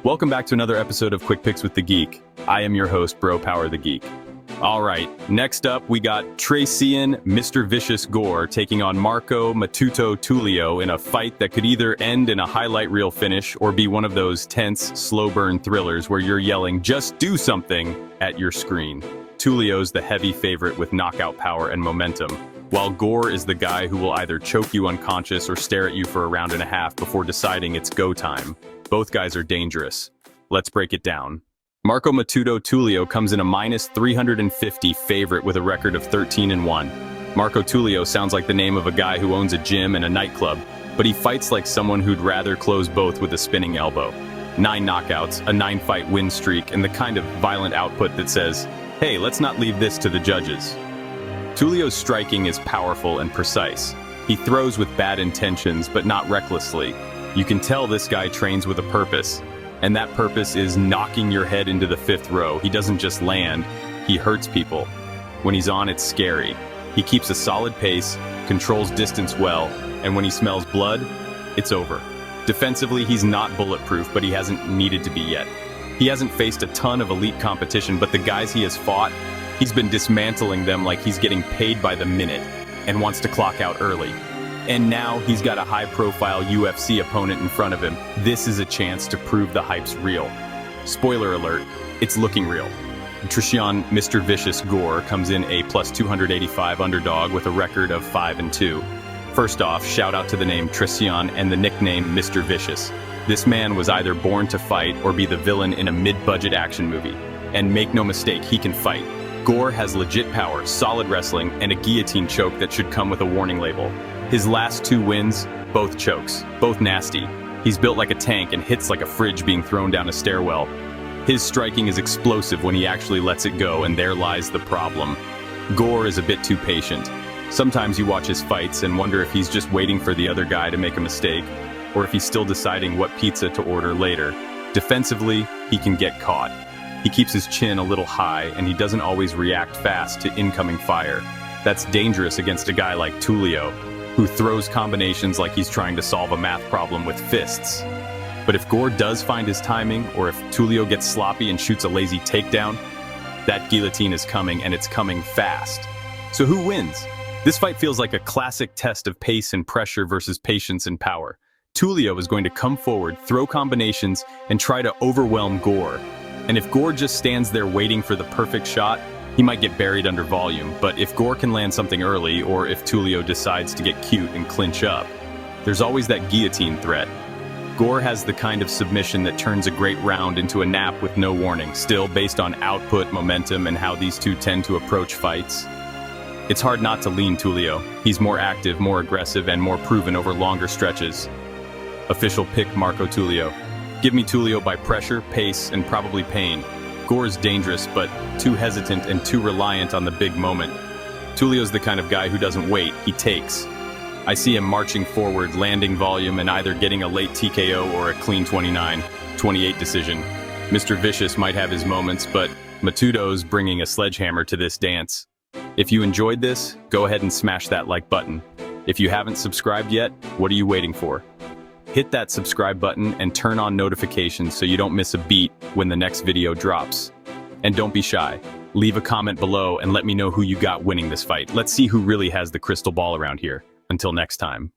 Welcome back to another episode of Quick Picks with the Geek. I am your host, Bro Power the Geek. All right, next up we got Treason, Mr. Vicious Gore taking on Marco Matuto Tulio in a fight that could either end in a highlight reel finish or be one of those tense, slow burn thrillers where you're yelling, "Just do something," at your screen. Tulio's the heavy favorite with knockout power and momentum, while Gore is the guy who will either choke you unconscious or stare at you for a round and a half before deciding it's go time. Both guys are dangerous. Let's break it down. Marco Matuto Tulio comes in a minus 350 favorite with a record of 13-1. Marco Tulio sounds like the name of a guy who owns a gym and a nightclub, but he fights like someone who'd rather close both with a spinning elbow. 9 knockouts, a 9-fight win streak, and the kind of violent output that says, hey, let's not leave this to the judges. Tulio's striking is powerful and precise. He throws with bad intentions, but not recklessly. You can tell this guy trains with a purpose, and that purpose is knocking your head into the 5th row. He doesn't just land, he hurts people. When he's on, it's scary. He keeps a solid pace, controls distance well, and when he smells blood, it's over. Defensively, he's not bulletproof, but he hasn't needed to be yet. He hasn't faced a ton of elite competition, but the guys he has fought, he's been dismantling them like he's getting paid by the minute and wants to clock out early. And now he's got a high-profile UFC opponent in front of him. This is a chance to prove the hype's real. Spoiler alert, it's looking real. Treason, Mr. Vicious Gore comes in a plus 285 underdog with a record of 5-2. First off, shout out to the name Treason and the nickname Mr. Vicious. This man was either born to fight or be the villain in a mid-budget action movie. And make no mistake, he can fight. Gore has legit power, solid wrestling, and a guillotine choke that should come with a warning label. His last 2 wins, both chokes, both nasty. He's built like a tank and hits like a fridge being thrown down a stairwell. His striking is explosive when he actually lets it go, and there lies the problem. Gore is a bit too patient. Sometimes you watch his fights and wonder if he's just waiting for the other guy to make a mistake, or if he's still deciding what pizza to order later. Defensively, he can get caught. He keeps his chin a little high, and he doesn't always react fast to incoming fire. That's dangerous against a guy like Tulio, who throws combinations like he's trying to solve a math problem with fists. But if Gore does find his timing, or if Tulio gets sloppy and shoots a lazy takedown, that guillotine is coming, and it's coming fast. So who wins? This fight feels like a classic test of pace and pressure versus patience and power. Tulio is going to come forward, throw combinations, and try to overwhelm Gore. And if Gore just stands there waiting for the perfect shot, he might get buried under volume. But if Gore can land something early, or if Tulio decides to get cute and clinch up, there's always that guillotine threat. Gore has the kind of submission that turns a great round into a nap with no warning, still based on output, momentum, and how these two tend to approach fights. It's hard not to lean Tulio. He's more active, more aggressive, and more proven over longer stretches. Official pick Marco Tulio. Give me Tulio by pressure, pace, and probably pain. Gore's dangerous, but too hesitant and too reliant on the big moment. Tulio's the kind of guy who doesn't wait, he takes. I see him marching forward, landing volume, and either getting a late TKO or a clean 29-28 decision. Mr. Vicious might have his moments, but Matuto's bringing a sledgehammer to this dance. If you enjoyed this, go ahead and smash that like button. If you haven't subscribed yet, what are you waiting for? Hit that subscribe button and turn on notifications so you don't miss a beat when the next video drops. And don't be shy. Leave a comment below and let me know who you got winning this fight. Let's see who really has the crystal ball around here. Until next time.